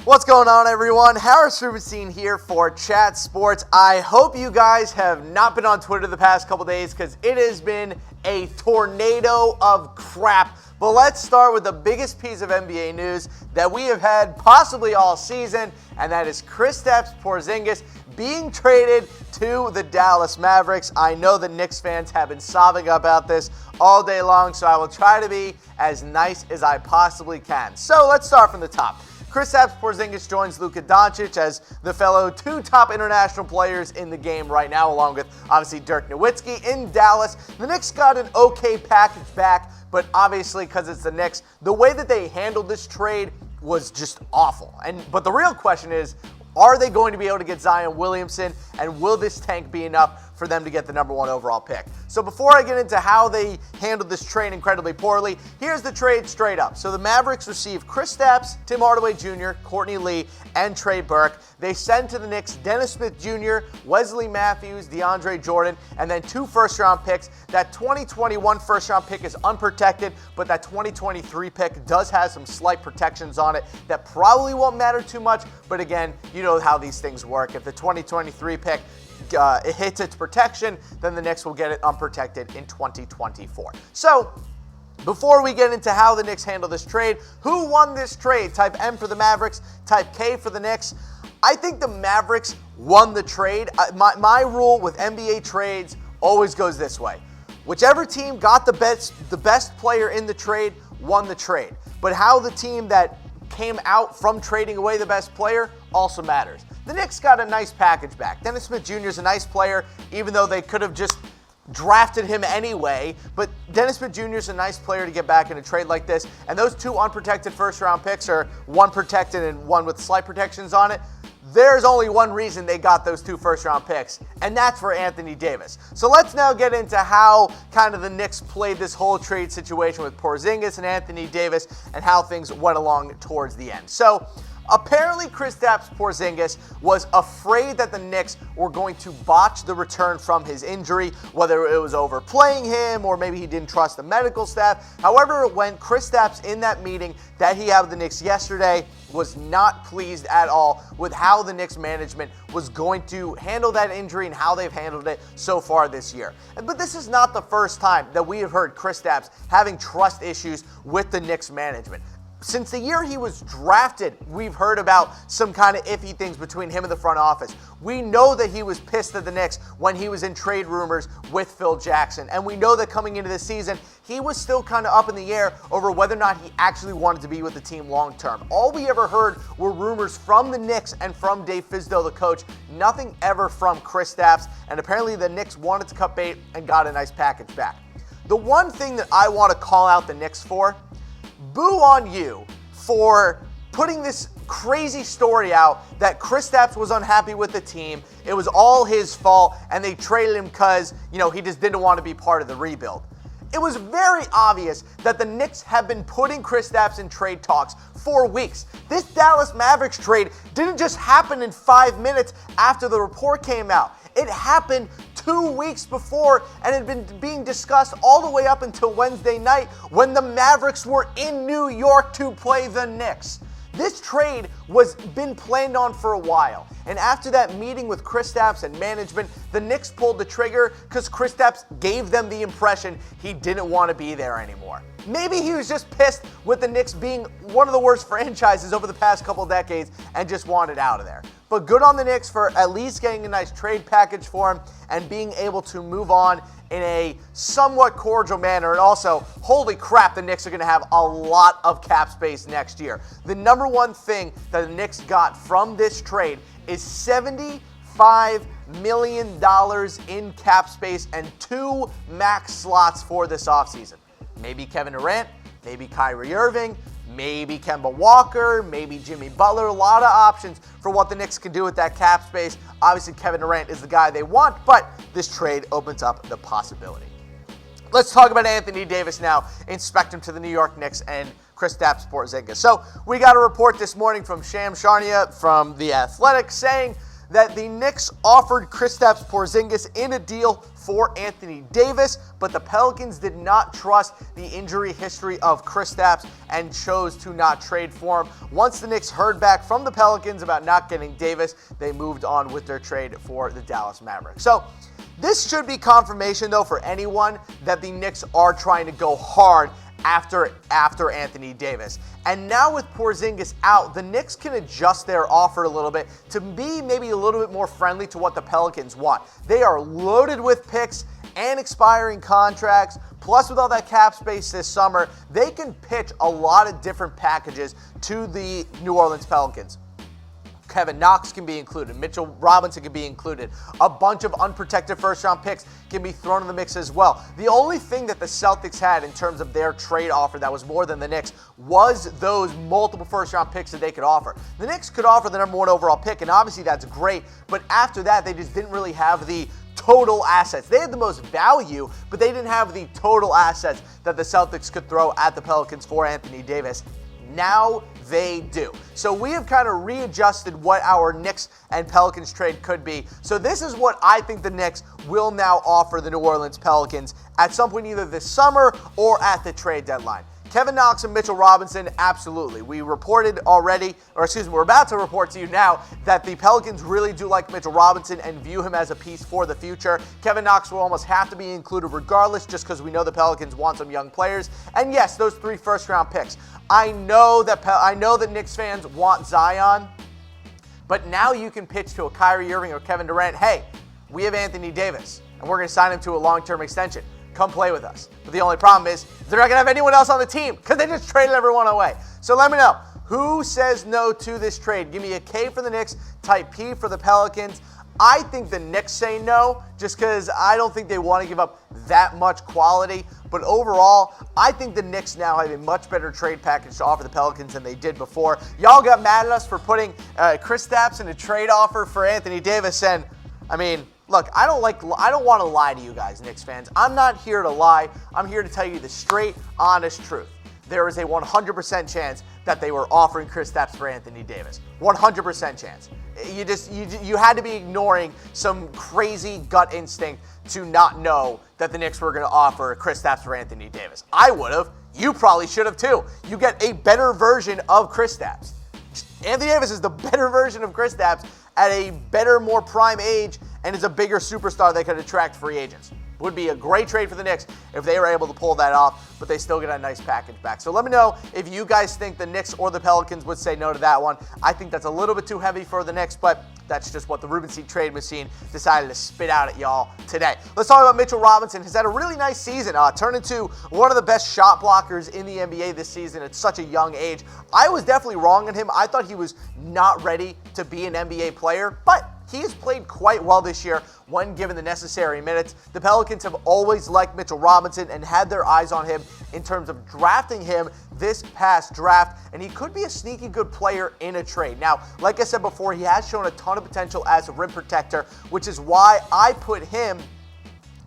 What's going on, everyone? Harris Rubenstein here for Chat Sports. I hope you guys have not been on Twitter the past couple days because it has been a tornado of crap. But let's start with the biggest piece of NBA news that we have had possibly all season, and that is Kristaps Porzingis being traded to the Dallas Mavericks. I know the Knicks fans have been sobbing about this all day long, so I will try to be as nice as I possibly can. So let's start from the top. Kristaps Porzingis joins Luka Doncic as the fellow two top international players in the game right now, along with obviously Dirk Nowitzki in Dallas. The Knicks got an okay package back, but obviously because it's the Knicks, the way that they handled this trade was just awful. But the real question is, are they going to be able to get Zion Williamson, and will this tank be enough for them to get the number 1 overall pick? So before I get into how they handled this trade incredibly poorly, here's the trade straight up. So the Mavericks received Kristaps, Tim Hardaway Jr., Courtney Lee, and Trey Burke. They sent to the Knicks Dennis Smith Jr., Wesley Matthews, DeAndre Jordan, and then 2 first-round picks. That 2021 first-round pick is unprotected, but that 2023 pick does have some slight protections on it that probably won't matter too much, but again, you know how these things work. If the 2023 pick it hits its protection, then the Knicks will get it unprotected in 2024. So, before we get into how the Knicks handle this trade, who won this trade? Type M for the Mavericks, type K for the Knicks. I think the Mavericks won the trade. My rule with NBA trades always goes this way. Whichever team got the best player in the trade won the trade. But how the team that came out from trading away the best player also matters. The Knicks got a nice package back. Dennis Smith Jr. is a nice player, even though they could have just drafted him anyway. But Dennis Smith Jr. is a nice player to get back in a trade like this. And those 2 unprotected first-round picks, or 1 protected and 1 with slight protections on it, there's only one reason they got those 2 first-round picks, and that's for Anthony Davis. So let's now get into how kind of the Knicks played this whole trade situation with Porzingis and Anthony Davis and how things went along towards the end. So apparently Kristaps Porzingis was afraid that the Knicks were going to botch the return from his injury, whether it was overplaying him or maybe he didn't trust the medical staff. However it went, Kristaps in that meeting that he had with the Knicks yesterday was not pleased at all with how the Knicks management was going to handle that injury and how they've handled it so far this year. But this is not the first time that we have heard Kristaps having trust issues with the Knicks management. Since the year he was drafted, we've heard about some kind of iffy things between him and the front office. We know that he was pissed at the Knicks when he was in trade rumors with Phil Jackson. And we know that coming into the season, he was still kind of up in the air over whether or not he actually wanted to be with the team long term. All we ever heard were rumors from the Knicks and from Dave Fizdale, the coach. Nothing ever from Kristaps. And apparently the Knicks wanted to cut bait and got a nice package back. The one thing that I want to call out the Knicks for, boo on you for putting this crazy story out that Kristaps was unhappy with the team. It was all his fault, and they traded him because, he just didn't want to be part of the rebuild. It was very obvious that the Knicks have been putting Kristaps in trade talks for weeks. This Dallas Mavericks trade didn't just happen in 5 minutes after the report came out. It happened 2 weeks before and had been being discussed all the way up until Wednesday night when the Mavericks were in New York to play the Knicks. This trade was been planned on for a while, and after that meeting with Kristaps and management, the Knicks pulled the trigger because Kristaps gave them the impression he didn't want to be there anymore. Maybe he was just pissed with the Knicks being one of the worst franchises over the past couple decades and just wanted out of there. But good on the Knicks for at least getting a nice trade package for him and being able to move on in a somewhat cordial manner. And also, holy crap, the Knicks are going to have a lot of cap space next year. The number one thing that the Knicks got from this trade is $75 million in cap space and 2 max slots for this offseason. Maybe Kevin Durant, maybe Kyrie Irving, maybe Kemba Walker, maybe Jimmy Butler. A lot of options for what the Knicks can do with that cap space. Obviously, Kevin Durant is the guy they want, but this trade opens up the possibility. Let's talk about Anthony Davis now. Inspect him to the New York Knicks and Kristaps Porzingis. So we got a report this morning from Sham Charania from The Athletic saying that the Knicks offered Kristaps Porzingis in a deal for Anthony Davis, but the Pelicans did not trust the injury history of Kristaps and chose to not trade for him. Once the Knicks heard back from the Pelicans about not getting Davis, they moved on with their trade for the Dallas Mavericks. So this should be confirmation, though, for anyone that the Knicks are trying to go hard after Anthony Davis. And now with Porzingis out, the Knicks can adjust their offer a little bit to be maybe a little bit more friendly to what the Pelicans want. They are loaded with picks and expiring contracts, plus with all that cap space this summer, they can pitch a lot of different packages to the New Orleans Pelicans. Kevin Knox can be included. Mitchell Robinson can be included. A bunch of unprotected first-round picks can be thrown in the mix as well. The only thing that the Celtics had in terms of their trade offer that was more than the Knicks was those multiple first-round picks that they could offer. The Knicks could offer the number one overall pick, and obviously that's great, but after that, they just didn't really have the total assets. They had the most value, but they didn't have the total assets that the Celtics could throw at the Pelicans for Anthony Davis. Now they do. So we have kind of readjusted what our Knicks and Pelicans trade could be. So this is what I think the Knicks will now offer the New Orleans Pelicans at some point either this summer or at the trade deadline. Kevin Knox and Mitchell Robinson, absolutely. We're about to report to you now that the Pelicans really do like Mitchell Robinson and view him as a piece for the future. Kevin Knox will almost have to be included regardless, just because we know the Pelicans want some young players. And yes, those 3 first-round picks. I know that Knicks fans want Zion, but now you can pitch to a Kyrie Irving or Kevin Durant, hey, we have Anthony Davis, and we're going to sign him to a long-term extension. Come play with us. But the only problem is they're not going to have anyone else on the team because they just traded everyone away. So let me know, who says no to this trade? Give me a K for the Knicks, type P for the Pelicans. I think the Knicks say no just because I don't think they want to give up that much quality. But overall, I think the Knicks now have a much better trade package to offer the Pelicans than they did before. Y'all got mad at us for putting Kristaps in a trade offer for Anthony Davis, and I mean, look, I don't want to lie to you guys, Knicks fans. I'm not here to lie. I'm here to tell you the straight, honest truth. There is a 100% chance that they were offering Kristaps for Anthony Davis. 100% chance. You had to be ignoring some crazy gut instinct to not know that the Knicks were going to offer Kristaps for Anthony Davis. I would have. You probably should have too. You get a better version of Kristaps. Anthony Davis is the better version of Kristaps at a better, more prime age, and is a bigger superstar that could attract free agents. Would be a great trade for the Knicks if they were able to pull that off, but they still get a nice package back. So let me know if you guys think the Knicks or the Pelicans would say no to that one. I think that's a little bit too heavy for the Knicks, but that's just what the Rubenstein trade machine decided to spit out at y'all today. Let's talk about Mitchell Robinson. He's had a really nice season. Turned into one of the best shot blockers in the NBA this season at such a young age. I was definitely wrong on him. I thought he was not ready to be an NBA player, but he has played quite well this year when given the necessary minutes. The Pelicans have always liked Mitchell Robinson and had their eyes on him in terms of drafting him this past draft, and he could be a sneaky good player in a trade. Now, like I said before, he has shown a ton of potential as a rim protector, which is why I put him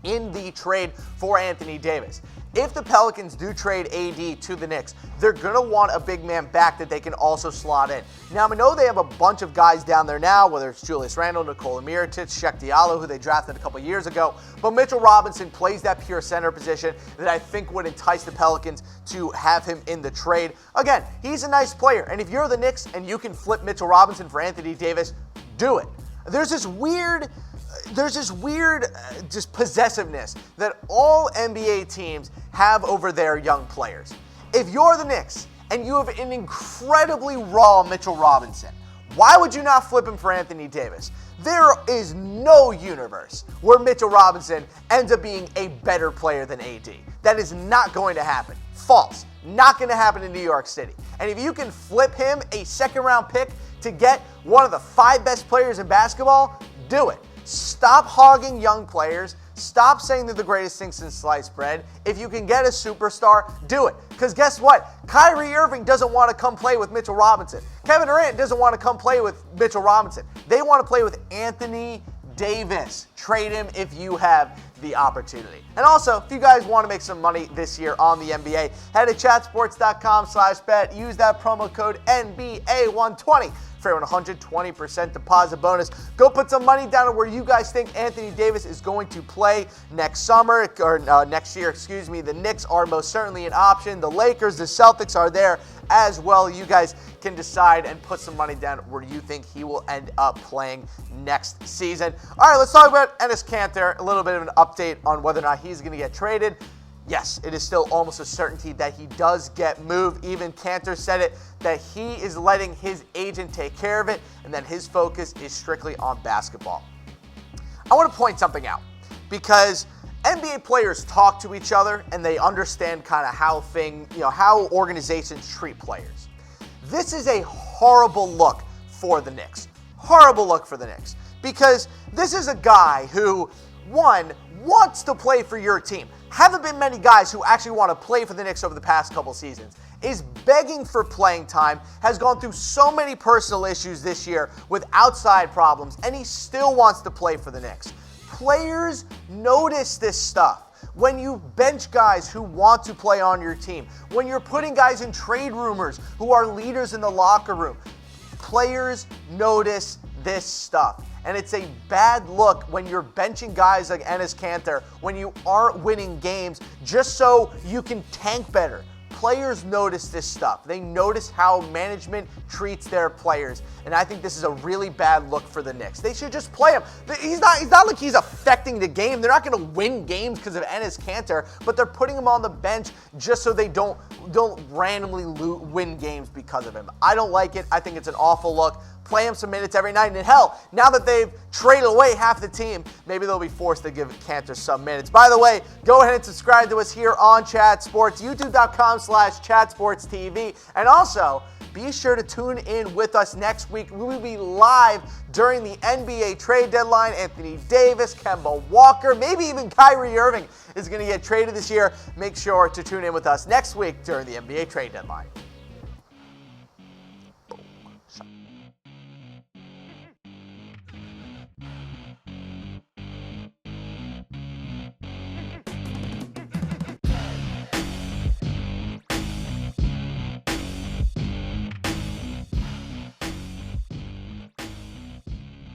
in the trade for Anthony Davis. If the Pelicans do trade AD to the Knicks, they're going to want a big man back that they can also slot in. Now, I know they have a bunch of guys down there now, whether it's Julius Randle, Nikola Mirotic, Shek Diallo, who they drafted a couple years ago, but Mitchell Robinson plays that pure center position that I think would entice the Pelicans to have him in the trade. Again, he's a nice player, and if you're the Knicks and you can flip Mitchell Robinson for Anthony Davis, do it. There's this weird just possessiveness that all NBA teams have over their young players. If you're the Knicks and you have an incredibly raw Mitchell Robinson, why would you not flip him for Anthony Davis? There is no universe where Mitchell Robinson ends up being a better player than AD. That is not going to happen. False. Not going to happen in New York City. And if you can flip him a second-round pick to get one of the 5 best players in basketball, do it. Stop hogging young players. Stop saying they're the greatest thing since sliced bread. If you can get a superstar, do it. Because guess what? Kyrie Irving doesn't want to come play with Mitchell Robinson. Kevin Durant doesn't want to come play with Mitchell Robinson. They want to play with Anthony Davis. Trade him if you have the opportunity. And also, if you guys want to make some money this year on the NBA, head to chatsports.com/bet. Use that promo code NBA120 for a 120% deposit bonus. Go put some money down on where you guys think Anthony Davis is going to play next summer, or next year, excuse me. The Knicks are most certainly an option. The Lakers, the Celtics are there as well. You guys can decide and put some money down where you think he will end up playing next season. All right, let's talk about Enes Kanter. A little bit of an update on whether or not he's going to get traded. Yes, it is still almost a certainty that he does get moved. Even Kanter said it, that he is letting his agent take care of it and that his focus is strictly on basketball. I want to point something out because NBA players talk to each other and they understand kind of how organizations treat players. This is a horrible look for the Knicks. Horrible look for the Knicks because this is a guy who, one, wants to play for your team. Haven't been many guys who actually want to play for the Knicks over the past couple seasons. Is begging for playing time, has gone through so many personal issues this year with outside problems, and he still wants to play for the Knicks. Players notice this stuff. When you bench guys who want to play on your team, when you're putting guys in trade rumors who are leaders in the locker room, players notice this stuff. And it's a bad look when you're benching guys like Enes Kanter when you aren't winning games just so you can tank better. Players notice this stuff. They notice how management treats their players. And I think this is a really bad look for the Knicks. They should just play him. He's not like he's affecting the game. They're not going to win games because of Enes Kanter, but they're putting him on the bench just so they don't randomly win games because of him. I don't like it. I think it's an awful look. Play him some minutes every night. And hell, now that they've traded away half the team, maybe they'll be forced to give Kanter some minutes. By the way, go ahead and subscribe to us here on Chat Sports, youtube.com/ChatSportsTV. And also, be sure to tune in with us next week. We will be live during the NBA trade deadline. Anthony Davis, Kemba Walker, maybe even Kyrie Irving is going to get traded this year. Make sure to tune in with us next week during the NBA trade deadline.